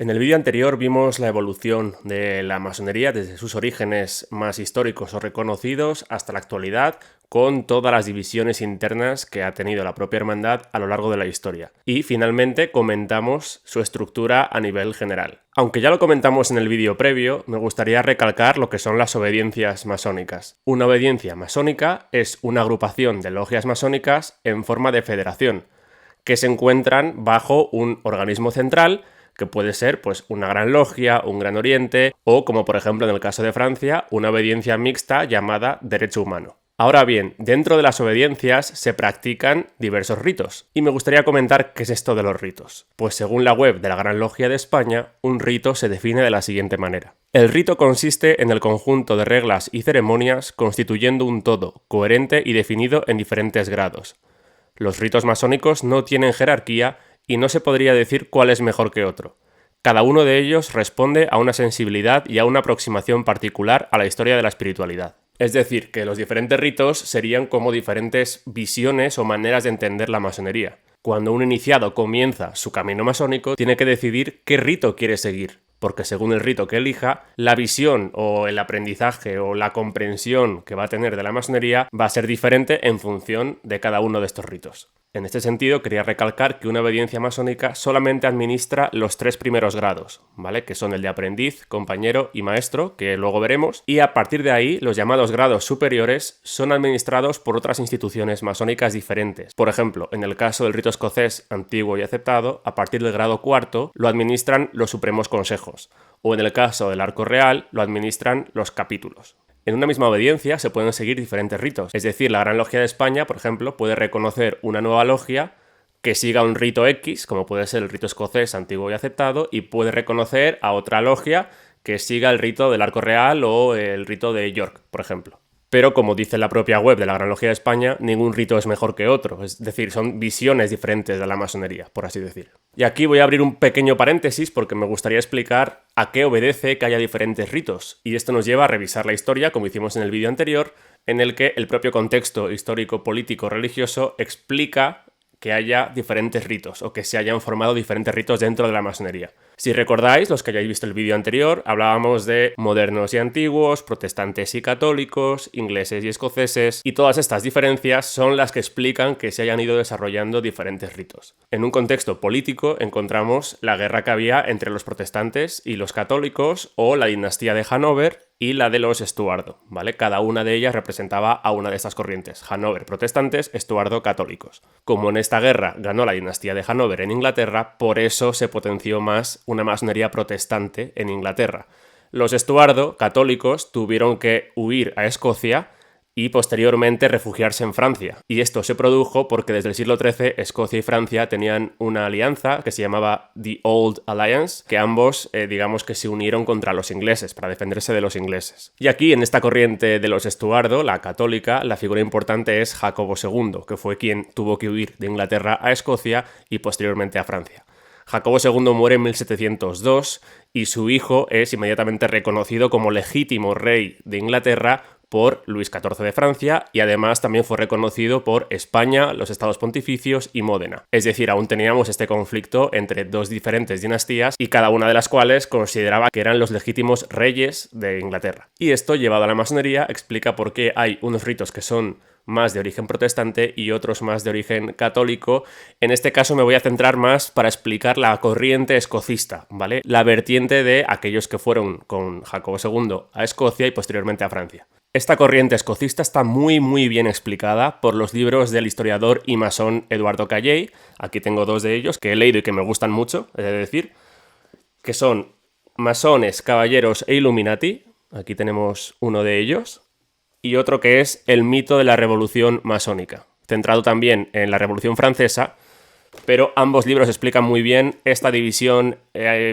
En el vídeo anterior vimos la evolución de la masonería desde sus orígenes más históricos o reconocidos hasta la actualidad, con todas las divisiones internas que ha tenido la propia hermandad a lo largo de la historia. Y finalmente comentamos su estructura a nivel general. Aunque ya lo comentamos en el vídeo previo, me gustaría recalcar lo que son las obediencias masónicas. Una obediencia masónica es una agrupación de logias masónicas en forma de federación, que se encuentran bajo un organismo central, que puede ser pues una gran logia, un gran oriente o, como por ejemplo en el caso de Francia, una obediencia mixta llamada derecho humano. Ahora bien, dentro de las obediencias se practican diversos ritos, y me gustaría comentar qué es esto de los ritos. Pues según la web de la Gran Logia de España, un rito se define de la siguiente manera. El rito consiste en el conjunto de reglas y ceremonias constituyendo un todo, coherente y definido en diferentes grados. Los ritos masónicos no tienen jerarquía y no se podría decir cuál es mejor que otro. Cada uno de ellos responde a una sensibilidad y a una aproximación particular a la historia de la espiritualidad. Es decir, que los diferentes ritos serían como diferentes visiones o maneras de entender la masonería. Cuando un iniciado comienza su camino masónico, tiene que decidir qué rito quiere seguir, porque según el rito que elija, la visión o el aprendizaje o la comprensión que va a tener de la masonería va a ser diferente en función de cada uno de estos ritos. En este sentido, quería recalcar que una obediencia masónica solamente administra los 3 primeros grados, ¿vale? Que son el de aprendiz, compañero y maestro, que luego veremos, y a partir de ahí, los llamados grados superiores son administrados por otras instituciones masónicas diferentes. Por ejemplo, en el caso del rito escocés antiguo y aceptado, a partir del grado cuarto lo administran los supremos consejos, o en el caso del arco real lo administran los capítulos. En una misma obediencia se pueden seguir diferentes ritos, es decir, la Gran Logia de España, por ejemplo, puede reconocer una nueva logia que siga un rito X, como puede ser el rito escocés antiguo y aceptado, y puede reconocer a otra logia que siga el rito del arco real o el rito de York, por ejemplo. Pero como dice la propia web de la Gran Logia de España, ningún rito es mejor que otro, es decir, son visiones diferentes de la masonería, por así decir. Y aquí voy a abrir un pequeño paréntesis porque me gustaría explicar a qué obedece que haya diferentes ritos, y esto nos lleva a revisar la historia, como hicimos en el vídeo anterior, en el que el propio contexto histórico, político, religioso explica que haya diferentes ritos o que se hayan formado diferentes ritos dentro de la masonería. Si recordáis, los que hayáis visto el vídeo anterior, hablábamos de modernos y antiguos, protestantes y católicos, ingleses y escoceses, y todas estas diferencias son las que explican que se hayan ido desarrollando diferentes ritos. En un contexto político encontramos la guerra que había entre los protestantes y los católicos, o la dinastía de Hannover y la de los Estuardo, ¿vale? Cada una de ellas representaba a una de estas corrientes. Hannover protestantes, Estuardo católicos. Como en esta guerra ganó la dinastía de Hannover en Inglaterra, por eso se potenció más una masonería protestante en Inglaterra. Los Estuardo católicos tuvieron que huir a Escocia y posteriormente refugiarse en Francia. Y esto se produjo porque desde el siglo XIII Escocia y Francia tenían una alianza que se llamaba The Old Alliance, que ambos, digamos que se unieron contra los ingleses, para defenderse de los ingleses. Y aquí, en esta corriente de los Estuardo, la católica, la figura importante es Jacobo II, que fue quien tuvo que huir de Inglaterra a Escocia y posteriormente a Francia. Jacobo II muere en 1702 y su hijo es inmediatamente reconocido como legítimo rey de Inglaterra por Luis XIV de Francia, y además también fue reconocido por España, los Estados Pontificios y Módena. Es decir, aún teníamos este conflicto entre dos diferentes dinastías y cada una de las cuales consideraba que eran los legítimos reyes de Inglaterra. Y esto, llevado a la masonería, explica por qué hay unos ritos que son más de origen protestante y otros más de origen católico. En este caso me voy a centrar más para explicar la corriente escocista, ¿vale? La vertiente de aquellos que fueron con Jacobo II a Escocia y posteriormente a Francia. Esta corriente escocista está muy bien explicada por los libros del historiador y masón Eduardo Calley. Aquí tengo 2 de ellos que he leído y que me gustan mucho, es decir, que son Masones, Caballeros e Illuminati. Aquí tenemos uno de ellos. Y otro que es El mito de la Revolución Masónica, centrado también en la Revolución Francesa, pero ambos libros explican muy bien esta división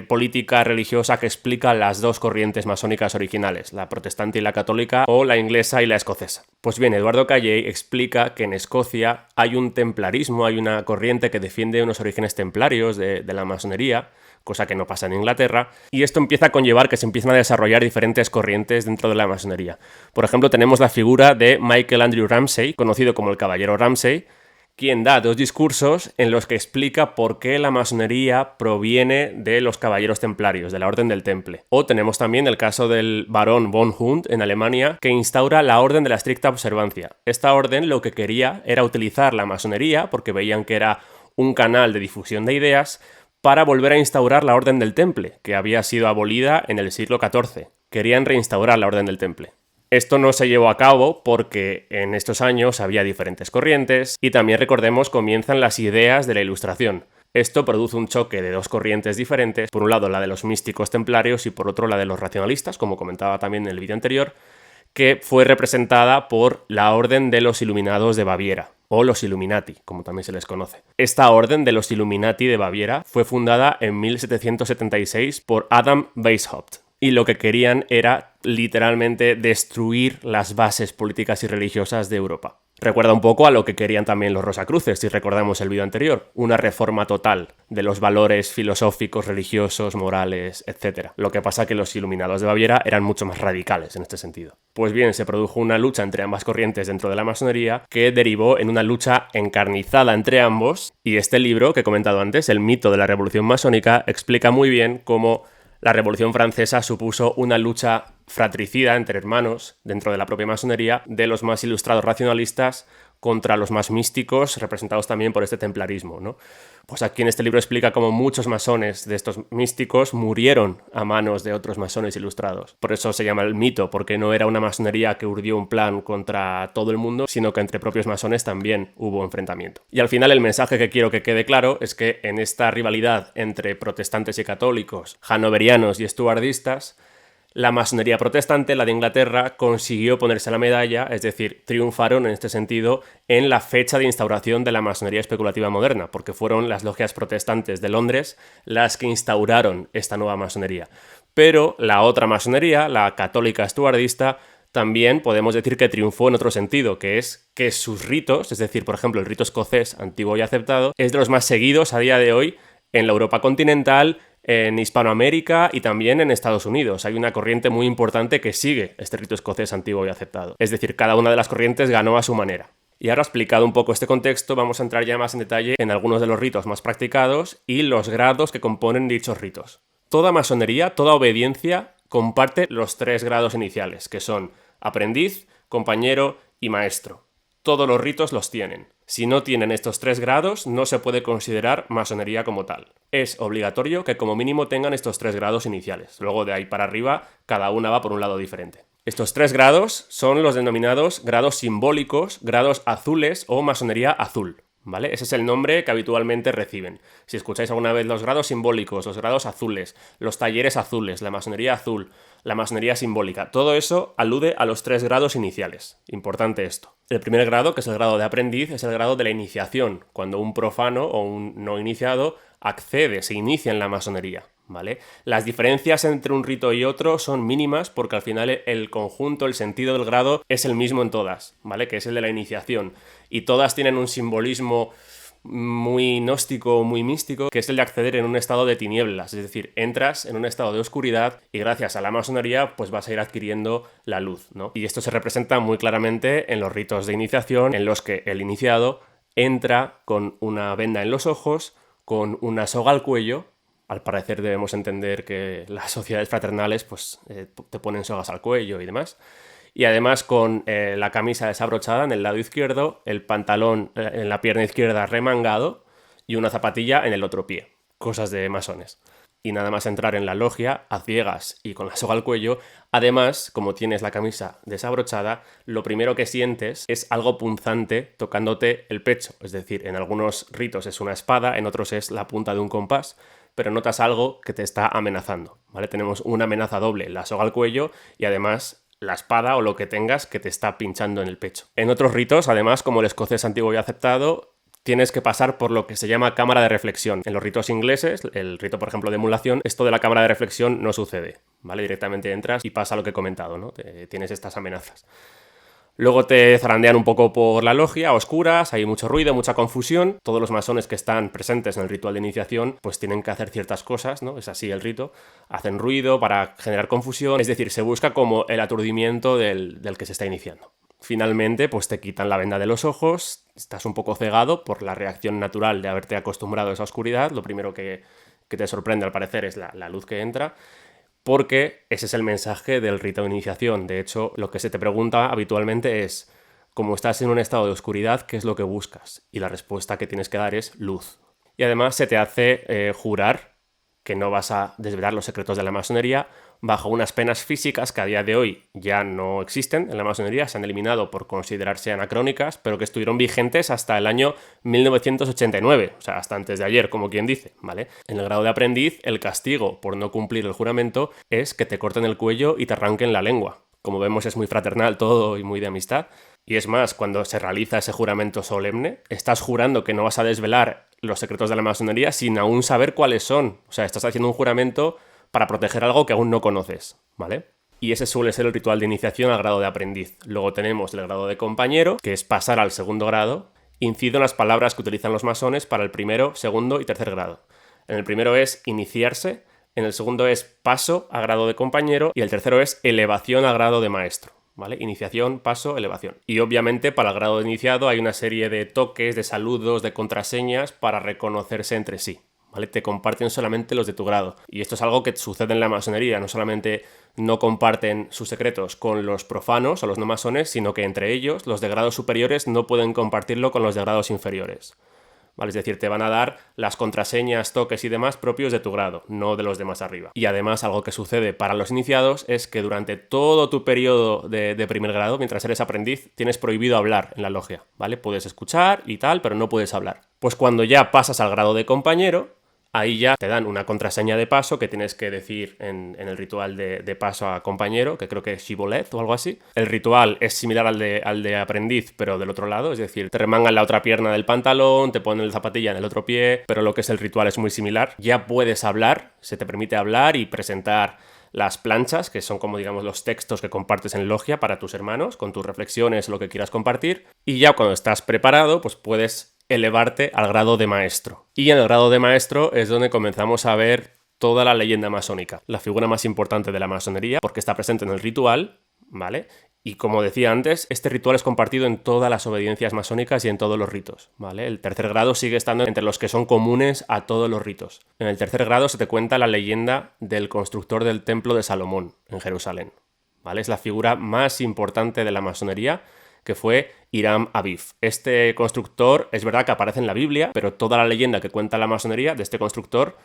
política religiosa que explica las dos corrientes masónicas originales, la protestante y la católica, o la inglesa y la escocesa. Pues bien, Eduardo Calley explica que en Escocia hay un templarismo, hay una corriente que defiende unos orígenes templarios de la masonería, cosa que no pasa en Inglaterra, y esto empieza a conllevar que se empiezan a desarrollar diferentes corrientes dentro de la masonería. Por ejemplo, tenemos la figura de Michael Andrew Ramsay, conocido como el Caballero Ramsay, quien da 2 discursos en los que explica por qué la masonería proviene de los caballeros templarios, de la Orden del Temple. O tenemos también el caso del barón von Hund en Alemania, que instaura la Orden de la Estricta Observancia. Esta orden lo que quería era utilizar la masonería, porque veían que era un canal de difusión de ideas, para volver a instaurar la Orden del Temple, que había sido abolida en el siglo XIV. Querían reinstaurar la Orden del Temple. Esto no se llevó a cabo porque en estos años había diferentes corrientes y también, recordemos, comienzan las ideas de la Ilustración. Esto produce un choque de 2 corrientes diferentes, por un lado la de los místicos templarios y por otro la de los racionalistas, como comentaba también en el vídeo anterior, que fue representada por la Orden de los Iluminados de Baviera, o los Illuminati, como también se les conoce. Esta Orden de los Illuminati de Baviera fue fundada en 1776 por Adam Weishaupt, y lo que querían era literalmente destruir las bases políticas y religiosas de Europa. Recuerda un poco a lo que querían también los Rosacruces, si recordamos el vídeo anterior, una reforma total de los valores filosóficos, religiosos, morales, etc. Lo que pasa que los Iluminados de Baviera eran mucho más radicales en este sentido. Pues bien, se produjo una lucha entre ambas corrientes dentro de la masonería que derivó en una lucha encarnizada entre ambos, y este libro que he comentado antes, El mito de la Revolución Masónica, explica muy bien cómo la Revolución Francesa supuso una lucha fratricida entre hermanos dentro de la propia masonería de los más ilustrados racionalistas contra los más místicos, representados también por este templarismo, ¿no? Pues aquí en este libro explica cómo muchos masones de estos místicos murieron a manos de otros masones ilustrados. Por eso se llama el mito, porque no era una masonería que urdió un plan contra todo el mundo, sino que entre propios masones también hubo enfrentamiento. Y al final el mensaje que quiero que quede claro es que en esta rivalidad entre protestantes y católicos, hanoverianos y estuardistas, la masonería protestante, la de Inglaterra, consiguió ponerse la medalla, es decir, triunfaron en este sentido en la fecha de instauración de la masonería especulativa moderna, porque fueron las logias protestantes de Londres las que instauraron esta nueva masonería. Pero la otra masonería, la católica estuardista, también podemos decir que triunfó en otro sentido, que es que sus ritos, es decir, por ejemplo, el rito escocés antiguo y aceptado, es de los más seguidos a día de hoy en la Europa continental, en Hispanoamérica y también en Estados Unidos. Hay una corriente muy importante que sigue este rito escocés antiguo y aceptado. Es decir, cada una de las corrientes ganó a su manera. Y ahora, explicado un poco este contexto, vamos a entrar ya más en detalle en algunos de los ritos más practicados y los grados que componen dichos ritos. Toda masonería, toda obediencia, comparte los 3 grados iniciales, que son aprendiz, compañero y maestro. Todos los ritos los tienen. Si no tienen estos 3 grados, no se puede considerar masonería como tal. Es obligatorio que como mínimo tengan estos 3 grados iniciales. Luego de ahí para arriba, cada una va por un lado diferente. Estos 3 grados son los denominados grados simbólicos, grados azules o masonería azul, ¿vale? Ese es el nombre que habitualmente reciben. Si escucháis alguna vez los grados simbólicos, los grados azules, los talleres azules, la masonería azul, la masonería simbólica, todo eso alude a los 3 grados iniciales. Importante esto. El primer grado, que es el grado de aprendiz, es el grado de la iniciación, cuando un profano o un no iniciado accede, se inicia en la masonería, ¿vale? Las diferencias entre un rito y otro son mínimas porque al final el conjunto, el sentido del grado es el mismo en todas, ¿vale? Que es el de la iniciación. Y todas tienen un simbolismo muy gnóstico, muy místico, que es el de acceder en un estado de tinieblas, es decir, entras en un estado de oscuridad y gracias a la masonería pues vas a ir adquiriendo la luz, ¿no? Y esto se representa muy claramente en los ritos de iniciación, en los que el iniciado entra con una venda en los ojos, con una soga al cuello. Al parecer debemos entender que las sociedades fraternales pues te ponen sogas al cuello y demás. Y además con la camisa desabrochada en el lado izquierdo, el pantalón en la pierna izquierda remangado y una zapatilla en el otro pie. Cosas de masones. Y nada más entrar en la logia, a ciegas y con la soga al cuello, además, como tienes la camisa desabrochada, lo primero que sientes es algo punzante tocándote el pecho. Es decir, en algunos ritos es una espada, en otros es la punta de un compás, pero notas algo que te está amenazando, ¿vale? Tenemos una amenaza doble, la soga al cuello y además la espada o lo que tengas que te está pinchando en el pecho. En otros ritos, además, como el escocés antiguo y aceptado, tienes que pasar por lo que se llama cámara de reflexión. En los ritos ingleses, el rito, por ejemplo, de emulación, esto de la cámara de reflexión no sucede, ¿vale? Directamente entras y pasa lo que he comentado, ¿no? Tienes estas amenazas. Luego te zarandean un poco por la logia, a oscuras, hay mucho ruido, mucha confusión. Todos los masones que están presentes en el ritual de iniciación pues tienen que hacer ciertas cosas, ¿no? Es así el rito. Hacen ruido para generar confusión, es decir, se busca como el aturdimiento del que se está iniciando. Finalmente, pues te quitan la venda de los ojos, estás un poco cegado por la reacción natural de haberte acostumbrado a esa oscuridad. Lo primero que te sorprende al parecer es la luz que entra, porque ese es el mensaje del rito de iniciación. De hecho, lo que se te pregunta habitualmente es, como estás en un estado de oscuridad, ¿qué es lo que buscas? Y la respuesta que tienes que dar es luz. Y además se te hace jurar que no vas a desvelar los secretos de la masonería bajo unas penas físicas que a día de hoy ya no existen en la masonería, se han eliminado por considerarse anacrónicas, pero que estuvieron vigentes hasta el año 1989, o sea, hasta antes de ayer, como quien dice, ¿vale? En el grado de aprendiz, el castigo por no cumplir el juramento es que te corten el cuello y te arranquen la lengua. Como vemos, es muy fraternal todo y muy de amistad. Y es más, cuando se realiza ese juramento solemne, estás jurando que no vas a desvelar los secretos de la masonería sin aún saber cuáles son. O sea, estás haciendo un juramento para proteger algo que aún no conoces, ¿vale? Y ese suele ser el ritual de iniciación al grado de aprendiz. Luego tenemos el grado de compañero, que es pasar al segundo grado. Incido en las palabras que utilizan los masones para el primero, segundo y tercer grado. En el primero es iniciarse, en el segundo es paso a grado de compañero y el tercero es elevación a grado de maestro. ¿Vale? Iniciación, paso, elevación. Y obviamente para el grado de iniciado hay una serie de toques, de saludos, de contraseñas para reconocerse entre sí. ¿Vale? Te comparten solamente los de tu grado. Y esto es algo que sucede en la masonería. No solamente no comparten sus secretos con los profanos o los no masones, sino que entre ellos, los de grados superiores no pueden compartirlo con los de grados inferiores. ¿Vale? Es decir, te van a dar las contraseñas, toques y demás propios de tu grado, no de los de más arriba. Y además, algo que sucede para los iniciados es que durante todo tu periodo de primer grado, mientras eres aprendiz, tienes prohibido hablar en la logia, ¿vale? Puedes escuchar y tal, pero no puedes hablar. Pues cuando ya pasas al grado de compañero, ahí ya te dan una contraseña de paso que tienes que decir en el ritual de paso a compañero, que creo que es Shibboleth o algo así. El ritual es similar al de aprendiz, pero del otro lado, es decir, te remangan la otra pierna del pantalón, te ponen la zapatilla en el otro pie, pero lo que es el ritual es muy similar. Ya puedes hablar, se te permite hablar y presentar las planchas, que son como digamos los textos que compartes en logia para tus hermanos, con tus reflexiones o lo que quieras compartir. Y ya cuando estás preparado, pues puedes elevarte al grado de maestro. Y en el grado de maestro es donde comenzamos a ver toda la leyenda masónica, la figura más importante de la masonería, porque está presente en el ritual, ¿vale? Y como decía antes, este ritual es compartido en todas las obediencias masónicas y en todos los ritos, ¿vale? El tercer grado sigue estando entre los que son comunes a todos los ritos. En el tercer grado se te cuenta la leyenda del constructor del templo de Salomón en Jerusalén, ¿vale? Es la figura más importante de la masonería, que fue Hiram Abif. Este constructor es verdad que aparece en la Biblia, pero toda la leyenda que cuenta la masonería de este constructor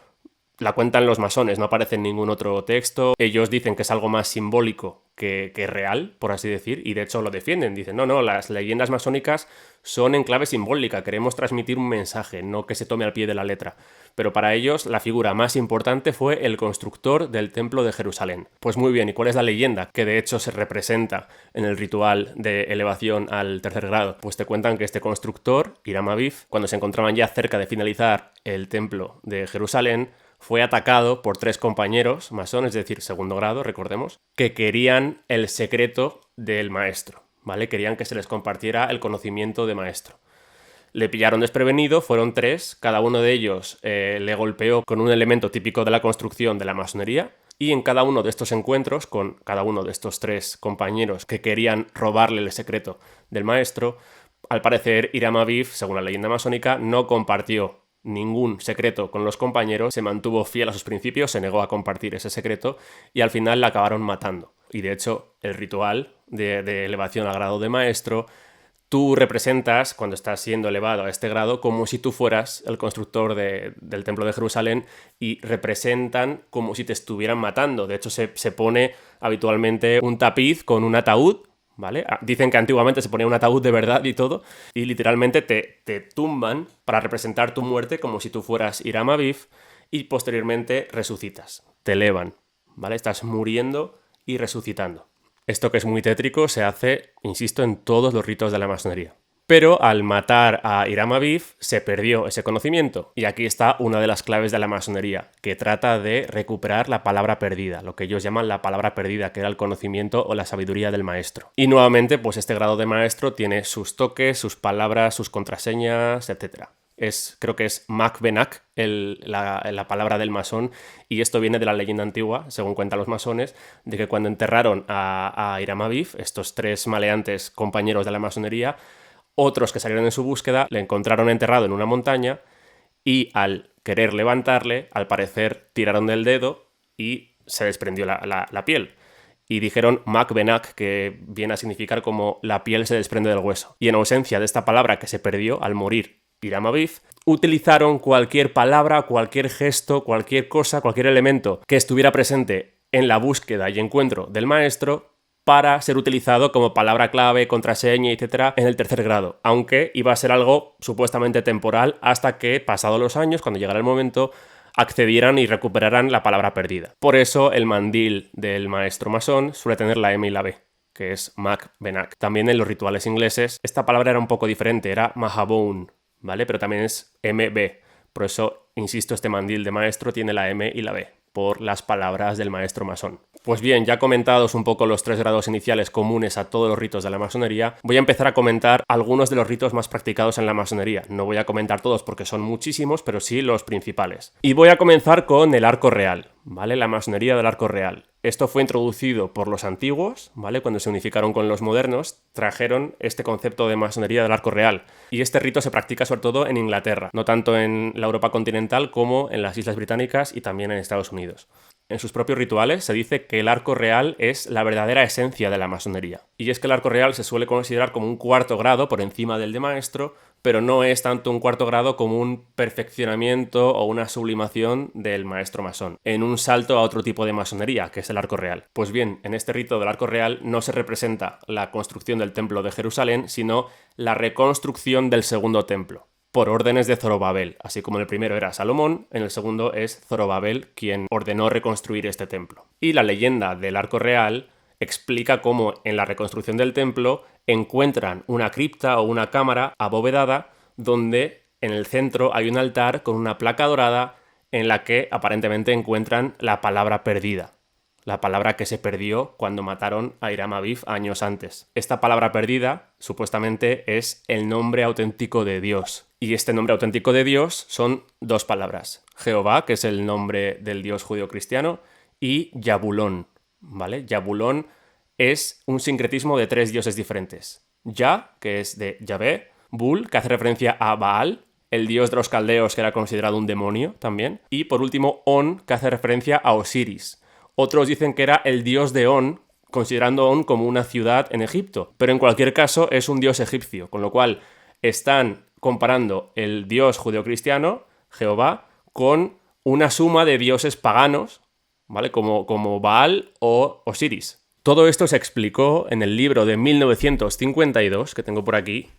la cuentan los masones, no aparece en ningún otro texto. Ellos dicen que es algo más simbólico que real, por así decir, y de hecho lo defienden. Dicen, no, las leyendas masónicas son en clave simbólica, queremos transmitir un mensaje, no que se tome al pie de la letra. Pero para ellos la figura más importante fue el constructor del templo de Jerusalén. Pues muy bien, ¿y cuál es la leyenda que de hecho se representa en el ritual de elevación al tercer grado? Pues te cuentan que este constructor, Hiram Abif, cuando se encontraban ya cerca de finalizar el templo de Jerusalén, fue atacado por 3 compañeros masones, es decir, segundo grado, recordemos, que querían el secreto del maestro, ¿vale? Querían que se les compartiera el conocimiento de maestro. Le pillaron desprevenido, fueron 3, cada uno de ellos le golpeó con un elemento típico de la construcción de la masonería, y en cada uno de estos encuentros, con cada uno de estos 3 compañeros que querían robarle el secreto del maestro, al parecer Hiram Abif, según la leyenda masónica, no compartió ningún secreto con los compañeros, se mantuvo fiel a sus principios, se negó a compartir ese secreto y al final la acabaron matando. Y de hecho, el ritual de elevación al grado de maestro, tú representas, cuando estás siendo elevado a este grado, como si tú fueras el constructor del templo de Jerusalén y representan como si te estuvieran matando. De hecho, se pone habitualmente un tapiz con un ataúd, ¿vale? Dicen que antiguamente se ponía un ataúd de verdad y todo, y literalmente te tumban para representar tu muerte como si tú fueras Hiram Abif y posteriormente resucitas, te elevan, ¿vale? Estás muriendo y resucitando. Esto, que es muy tétrico, se hace, insisto, en todos los ritos de la masonería. Pero al matar a Hiram Abif se perdió ese conocimiento. Y aquí está una de las claves de la masonería, que trata de recuperar la palabra perdida, lo que ellos llaman la palabra perdida, que era el conocimiento o la sabiduría del maestro. Y nuevamente, pues este grado de maestro tiene sus toques, sus palabras, sus contraseñas, etc. Creo que es Mac Benak, la palabra del masón, y esto viene de la leyenda antigua, según cuentan los masones, de que cuando enterraron a Hiram Abiff, estos 3 maleantes compañeros de la masonería, otros que salieron en su búsqueda le encontraron enterrado en una montaña y al querer levantarle, al parecer tiraron del dedo y se desprendió la piel. Y dijeron Mac Benak, que viene a significar como la piel se desprende del hueso. Y en ausencia de esta palabra que se perdió al morir Hiram Abiff, utilizaron cualquier palabra, cualquier gesto, cualquier cosa, cualquier elemento que estuviera presente en la búsqueda y encuentro del maestro para ser utilizado como palabra clave, contraseña, etc. en el 3er grado, aunque iba a ser algo supuestamente temporal hasta que, pasados los años, cuando llegara el momento, accedieran y recuperaran la palabra perdida. Por eso el mandil del maestro masón suele tener la M y la B, que es Mac Benak. También en los rituales ingleses esta palabra era un poco diferente, era Mahabone, ¿vale? Pero también es MB. Por eso, insisto, este mandil de maestro tiene la M y la B, por las palabras del maestro masón. Pues bien, ya comentados un poco los 3 grados iniciales comunes a todos los ritos de la masonería, voy a empezar a comentar algunos de los ritos más practicados en la masonería. No voy a comentar todos porque son muchísimos, pero sí los principales. Y voy a comenzar con el arco real, ¿vale? La masonería del arco real. Esto fue introducido por los antiguos, ¿vale? Cuando se unificaron con los modernos, trajeron este concepto de masonería del arco real. Y este rito se practica sobre todo en Inglaterra, no tanto en la Europa continental como en las Islas Británicas y también en Estados Unidos. En sus propios rituales se dice que el arco real es la verdadera esencia de la masonería. Y es que el arco real se suele considerar como un 4º grado por encima del de maestro, pero no es tanto un 4º grado como un perfeccionamiento o una sublimación del maestro masón, en un salto a otro tipo de masonería, que es el arco real. Pues bien, en este rito del arco real no se representa la construcción del templo de Jerusalén, sino la reconstrucción del segundo templo, por órdenes de Zorobabel. Así como en el primero era Salomón, en el segundo es Zorobabel quien ordenó reconstruir este templo. Y la leyenda del arco real explica cómo en la reconstrucción del templo encuentran una cripta o una cámara abovedada donde en el centro hay un altar con una placa dorada en la que aparentemente encuentran la palabra perdida. La palabra que se perdió cuando mataron a Hiram Abiff años antes. Esta palabra perdida, supuestamente, es el nombre auténtico de Dios. Y este nombre auténtico de Dios son 2 palabras. Jehová, que es el nombre del Dios judío-cristiano, y Yabulón, ¿vale? Yabulón es un sincretismo de 3 dioses diferentes. Ya, que es de Yahvé, Bul, que hace referencia a Baal, el dios de los caldeos, que era considerado un demonio también, y por último On, que hace referencia a Osiris. Otros dicen que era el dios de On, considerando On como una ciudad en Egipto, pero en cualquier caso es un dios egipcio, con lo cual están comparando el dios judeocristiano, Jehová, con una suma de dioses paganos, ¿vale? Como Baal o Osiris. Todo esto se explicó en el libro de 1952, que tengo por aquí,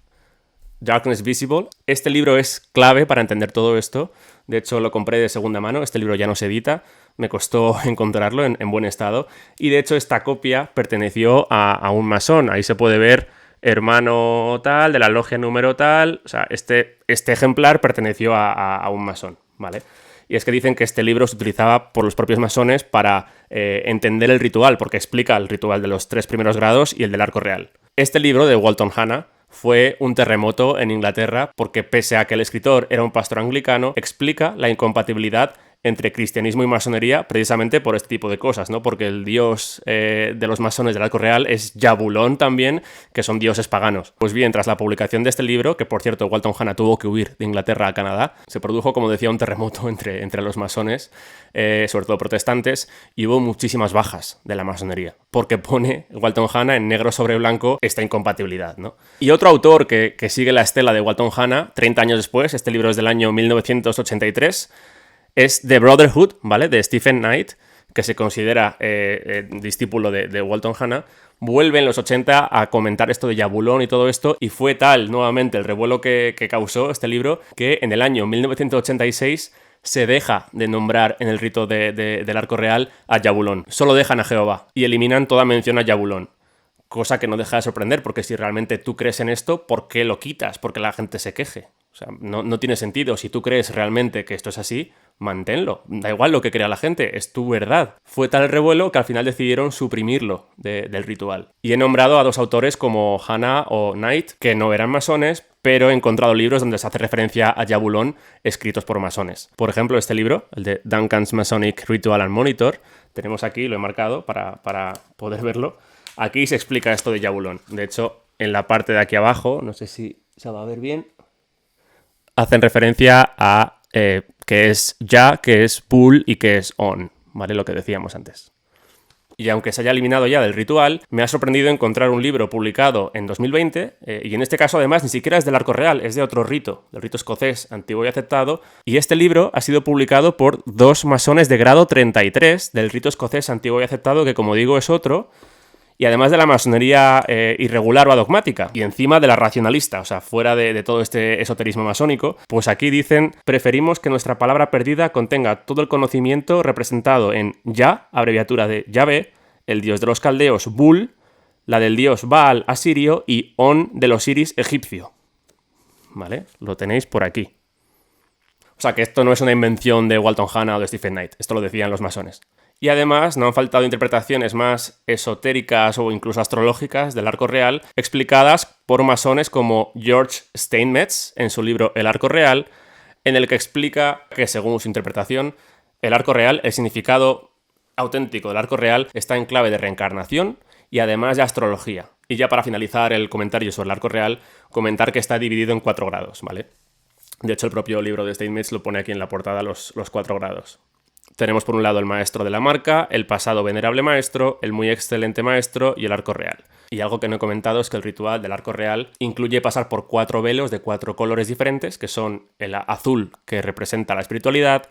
Darkness Visible. Este libro es clave para entender todo esto. De hecho, lo compré de segunda mano. Este libro ya no se edita. Me costó encontrarlo en buen estado. Y de hecho, esta copia perteneció a un masón. Ahí se puede ver hermano tal, de la logia número tal. O sea, este ejemplar perteneció a un masón, ¿vale? Y es que dicen que este libro se utilizaba por los propios masones para entender el ritual, porque explica el ritual de los 3 primeros grados y el del arco real. Este libro de Walton Hannah fue un terremoto en Inglaterra porque, pese a que el escritor era un pastor anglicano, explica la incompatibilidad entre cristianismo y masonería precisamente por este tipo de cosas, ¿no? Porque el dios de los masones del arco real es Yabulón también, que son dioses paganos. Pues bien, tras la publicación de este libro, que por cierto Walton Hannah tuvo que huir de Inglaterra a Canadá, se produjo, como decía, un terremoto entre los masones, sobre todo protestantes, y hubo muchísimas bajas de la masonería, porque pone Walton Hannah en negro sobre blanco esta incompatibilidad, ¿no? Y otro autor que sigue la estela de Walton Hannah, 30 años después, este libro es del año 1983, es The Brotherhood, ¿vale? De Stephen Knight, que se considera discípulo de Walton Hannah, vuelve en los 80 a comentar esto de Yabulón y todo esto, y fue tal nuevamente el revuelo que causó este libro que en el año 1986 se deja de nombrar en el rito del arco real a Yabulón. Solo dejan a Jehová y eliminan toda mención a Yabulón. Cosa que no deja de sorprender, porque si realmente tú crees en esto, ¿por qué lo quitas? Porque la gente se queje. O sea, no tiene sentido. Si tú crees realmente que esto es así, manténlo. Da igual lo que crea la gente, es tu verdad. Fue tal el revuelo que al final decidieron suprimirlo del ritual. Y he nombrado a 2 autores como Hannah o Knight, que no eran masones, pero he encontrado libros donde se hace referencia a Jabulón escritos por masones. Por ejemplo, este libro, el de Duncan's Masonic Ritual and Monitor, tenemos aquí, lo he marcado para poder verlo. Aquí se explica esto de Jabulón. De hecho, en la parte de aquí abajo, no sé si se va a ver bien, hacen referencia a qué es Ya, qué es Bull y qué es On, ¿vale? Lo que decíamos antes. Y aunque se haya eliminado ya del ritual, me ha sorprendido encontrar un libro publicado en 2020, y en este caso además ni siquiera es del arco real, es de otro rito, del rito escocés antiguo y aceptado, y este libro ha sido publicado por 2 masones de grado 33 del rito escocés antiguo y aceptado, que como digo es otro, y además de la masonería irregular o adogmática, y encima de la racionalista, o sea, fuera de todo este esoterismo masónico, pues aquí dicen: preferimos que nuestra palabra perdida contenga todo el conocimiento representado en Ya, abreviatura de Yahvé, el dios de los caldeos Bull, la del dios Baal asirio y On del Osiris egipcio. ¿Vale? Lo tenéis por aquí. O sea, que esto no es una invención de Walton Hanna o de Stephen Knight, esto lo decían los masones. Y además no han faltado interpretaciones más esotéricas o incluso astrológicas del arco real, explicadas por masones como George Steinmetz en su libro El arco real, en el que explica que, según su interpretación, el arco real, el significado auténtico del arco real, está en clave de reencarnación y además de astrología. Y ya para finalizar el comentario sobre el arco real, comentar que está dividido en 4 grados, ¿vale? De hecho, el propio libro de Steinmetz lo pone aquí en la portada los 4 grados. Tenemos por un lado el maestro de la marca, el pasado venerable maestro, el muy excelente maestro y el arco real. Y algo que no he comentado es que el ritual del arco real incluye pasar por 4 velos de 4 colores diferentes, que son el azul, que representa la espiritualidad,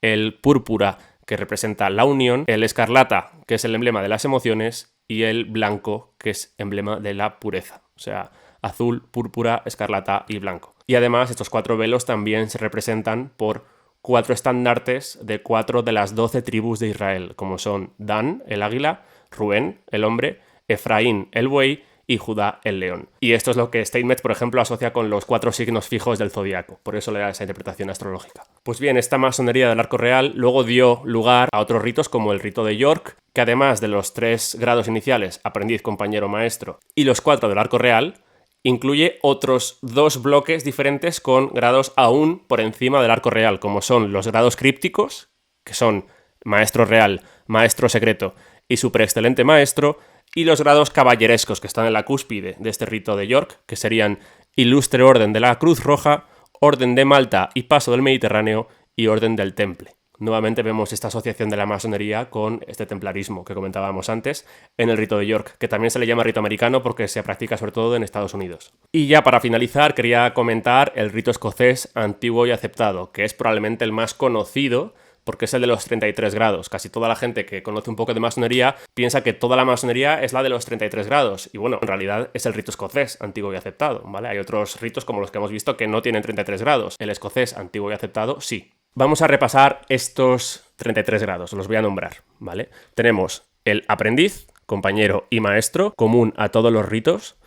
el púrpura, que representa la unión, el escarlata, que es el emblema de las emociones, y el blanco, que es emblema de la pureza. O sea, azul, púrpura, escarlata y blanco. Y además estos 4 velos también se representan por 4 estandartes de 4 de las 12 tribus de Israel, como son Dan, el águila, Rubén, el hombre, Efraín, el buey y Judá, el león. Y esto es lo que Steinmetz, por ejemplo, asocia con los 4 signos fijos del zodiaco, por eso le da esa interpretación astrológica. Pues bien, esta masonería del arco real luego dio lugar a otros ritos como el rito de York, que además de los 3 grados iniciales, aprendiz, compañero, maestro, y los 4 del arco real, incluye otros 2 bloques diferentes con grados aún por encima del arco real, como son los grados crípticos, que son maestro real, maestro secreto y superexcelente maestro, y los grados caballerescos que están en la cúspide de este rito de York, que serían Ilustre Orden de la Cruz Roja, Orden de Malta y Paso del Mediterráneo y Orden del Temple. Nuevamente vemos esta asociación de la masonería con este templarismo que comentábamos antes en el rito de York, que también se le llama rito americano porque se practica sobre todo en Estados Unidos. Y ya para finalizar quería comentar el rito escocés antiguo y aceptado, que es probablemente el más conocido porque es el de los 33 grados. Casi toda la gente que conoce un poco de masonería piensa que toda la masonería es la de los 33 grados. Y bueno, en realidad es el rito escocés antiguo y aceptado, ¿vale? Hay otros ritos como los que hemos visto que no tienen 33 grados. El escocés antiguo y aceptado sí. Vamos a repasar estos 33 grados, los voy a nombrar, ¿vale? Tenemos el aprendiz, compañero y maestro, común a todos los ritos.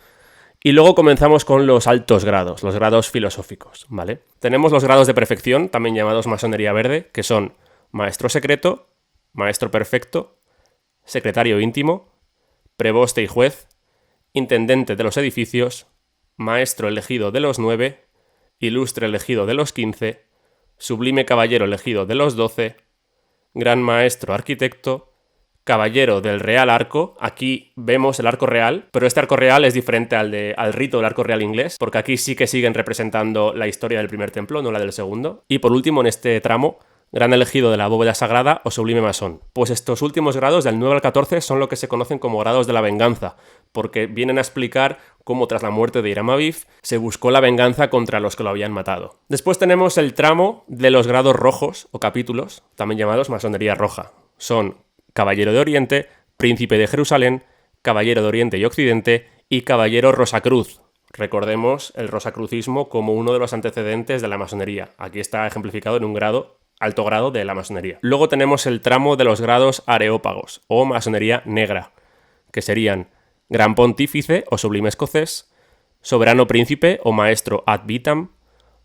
Y luego comenzamos con los altos grados, los grados filosóficos, ¿vale? Tenemos los grados de perfección, también llamados masonería verde, que son maestro secreto, maestro perfecto, secretario íntimo, preboste y juez, intendente de los edificios, maestro elegido de los 9, ilustre elegido de los 15, sublime caballero elegido de los 12, gran maestro arquitecto, caballero del real arco. Aquí vemos el arco real, pero este arco real es diferente al rito del arco real inglés, porque aquí sí que siguen representando la historia del primer templo, no la del segundo. Y por último, en este tramo, gran elegido de la bóveda sagrada o sublime masón. Pues estos últimos grados, del 9 al 14, son lo que se conocen como grados de la venganza, porque vienen a explicar cómo tras la muerte de Hiram Abiff se buscó la venganza contra los que lo habían matado. Después tenemos el tramo de los grados rojos o capítulos, también llamados masonería roja. Son Caballero de Oriente, Príncipe de Jerusalén, Caballero de Oriente y Occidente y Caballero Rosacruz. Recordemos el rosacrucismo como uno de los antecedentes de la masonería. Aquí está ejemplificado en un alto grado de la masonería. Luego tenemos el tramo de los grados areópagos o masonería negra, que serían Gran Pontífice o Sublime Escocés, Soberano Príncipe o Maestro ad vitam,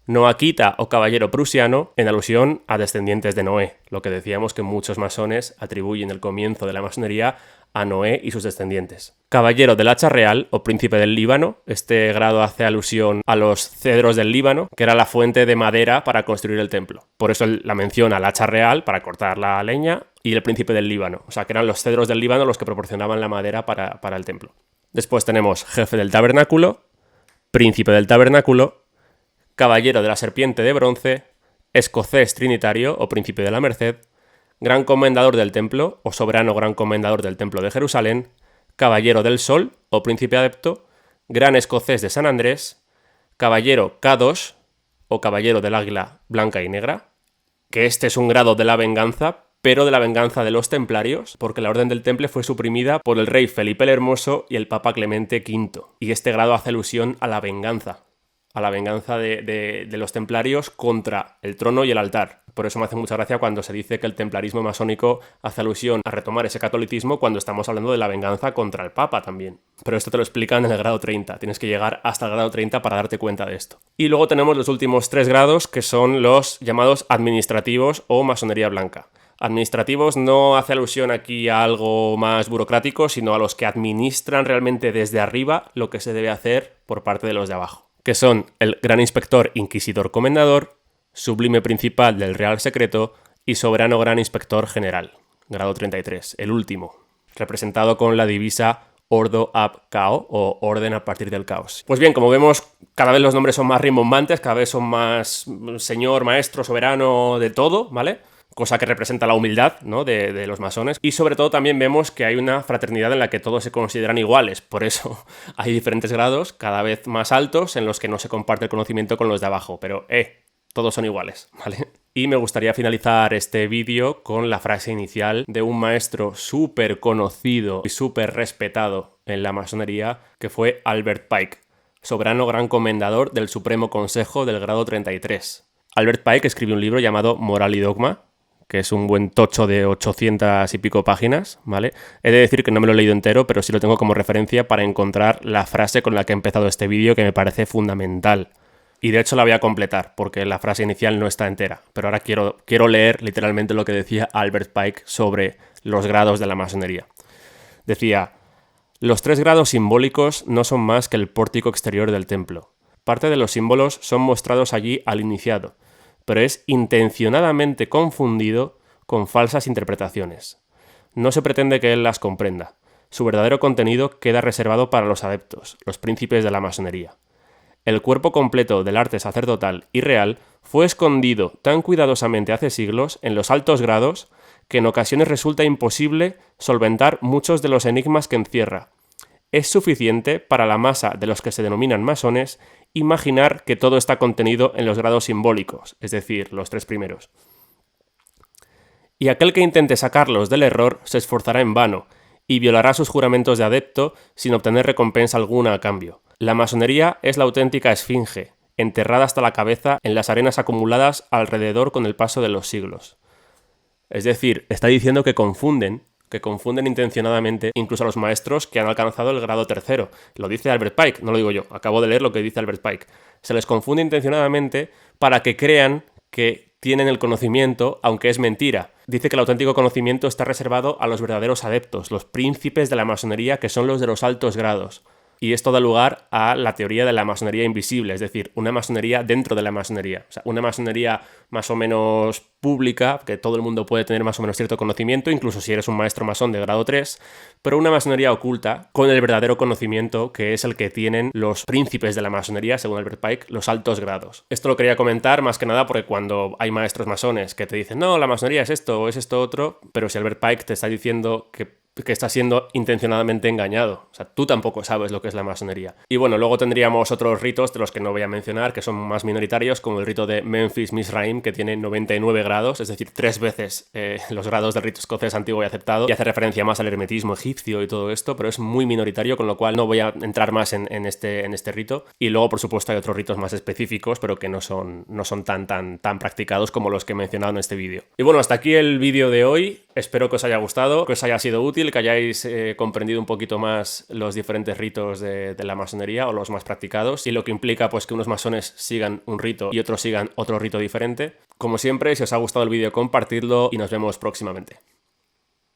Noaquita o Caballero Prusiano, en alusión a descendientes de Noé, lo que decíamos que muchos masones atribuyen el comienzo de la masonería a Noé y sus descendientes. Caballero del hacha real o príncipe del Líbano. Este grado hace alusión a los cedros del Líbano, que era la fuente de madera para construir el templo. Por eso la menciona al hacha real para cortar la leña y el príncipe del Líbano. O sea, que eran los cedros del Líbano los que proporcionaban la madera para el templo. Después tenemos jefe del tabernáculo, príncipe del tabernáculo, caballero de la serpiente de bronce, escocés trinitario o príncipe de la merced, gran comendador del templo o soberano gran comendador del templo de Jerusalén, caballero del sol o príncipe adepto, gran escocés de San Andrés, caballero Kadosh o caballero del águila blanca y negra, que este es un grado de la venganza, pero de la venganza de los templarios, porque la Orden del Temple fue suprimida por el rey Felipe el Hermoso y el Papa Clemente V, y este grado hace alusión a la venganza de los templarios contra el trono y el altar. Por eso me hace mucha gracia cuando se dice que el templarismo masónico hace alusión a retomar ese catolicismo cuando estamos hablando de la venganza contra el Papa también. Pero esto te lo explican en el grado 30, tienes que llegar hasta el grado 30 para darte cuenta de esto. Y luego tenemos los últimos 3 grados, que son los llamados administrativos o masonería blanca. Administrativos no hace alusión aquí a algo más burocrático, sino a los que administran realmente desde arriba lo que se debe hacer por parte de los de abajo, que son el gran inspector inquisidor comendador, sublime principal del real secreto y soberano gran inspector general, grado 33, el último, representado con la divisa Ordo ab Cao o orden a partir del caos. Pues bien, como vemos, cada vez los nombres son más rimbombantes, cada vez son más señor, maestro, soberano, de todo, ¿vale? Cosa que representa la humildad, ¿no?, de los masones. Y sobre todo también vemos que hay una fraternidad en la que todos se consideran iguales. Por eso hay diferentes grados cada vez más altos en los que no se comparte el conocimiento con los de abajo. Pero, todos son iguales, ¿vale? Y me gustaría finalizar este vídeo con la frase inicial de un maestro súper conocido y súper respetado en la masonería, que fue Albert Pike, soberano gran comendador del Supremo Consejo del grado 33. Albert Pike escribió un libro llamado Moral y Dogma, que es un buen tocho de 800 y pico páginas, ¿vale? He de decir que no me lo he leído entero, pero sí lo tengo como referencia para encontrar la frase con la que he empezado este vídeo, que me parece fundamental. Y de hecho la voy a completar, porque la frase inicial no está entera. Pero ahora quiero leer literalmente lo que decía Albert Pike sobre los grados de la masonería. Decía: los 3 grados simbólicos no son más que el pórtico exterior del templo. Parte de los símbolos son mostrados allí al iniciado, pero es intencionadamente confundido con falsas interpretaciones. No se pretende que él las comprenda. Su verdadero contenido queda reservado para los adeptos, los príncipes de la masonería. El cuerpo completo del arte sacerdotal y real fue escondido tan cuidadosamente hace siglos en los altos grados que en ocasiones resulta imposible solventar muchos de los enigmas que encierra. Es suficiente para la masa de los que se denominan masones imaginar que todo está contenido en los grados simbólicos, es decir, los 3 primeros. Y aquel que intente sacarlos del error se esforzará en vano y violará sus juramentos de adepto sin obtener recompensa alguna a cambio. La masonería es la auténtica esfinge, enterrada hasta la cabeza en las arenas acumuladas alrededor con el paso de los siglos. Es decir, está diciendo que confunden intencionadamente incluso a los maestros que han alcanzado el grado 3. Lo dice Albert Pike, no lo digo yo, acabo de leer lo que dice Albert Pike. Se les confunde intencionadamente para que crean que tienen el conocimiento, aunque es mentira. Dice que el auténtico conocimiento está reservado a los verdaderos adeptos, los príncipes de la masonería, que son los de los altos grados. Y esto da lugar a la teoría de la masonería invisible, es decir, una masonería dentro de la masonería. O sea, una masonería más o menos pública, que todo el mundo puede tener más o menos cierto conocimiento, incluso si eres un maestro masón de grado 3, pero una masonería oculta con el verdadero conocimiento, que es el que tienen los príncipes de la masonería, según Albert Pike, los altos grados. Esto lo quería comentar más que nada porque cuando hay maestros masones que te dicen, no, la masonería es esto o es esto otro, pero si Albert Pike te está diciendo que está siendo intencionadamente engañado. O sea, tú tampoco sabes lo que es la masonería. Y bueno, luego tendríamos otros ritos de los que no voy a mencionar, que son más minoritarios, como el rito de Memphis Mizraim, que tiene 99 grados, es decir, 3 veces los grados del rito escocés antiguo y aceptado, y hace referencia más al hermetismo egipcio y todo esto, pero es muy minoritario, con lo cual no voy a entrar más en este rito. Y luego, por supuesto, hay otros ritos más específicos, pero que no son tan practicados como los que he mencionado en este vídeo. Y bueno, hasta aquí el vídeo de hoy. Espero que os haya gustado, que os haya sido útil, que hayáis comprendido un poquito más los diferentes ritos de la masonería o los más practicados y lo que implica pues que unos masones sigan un rito y otros sigan otro rito diferente. Como siempre, si os ha gustado el vídeo, compartidlo y nos vemos próximamente.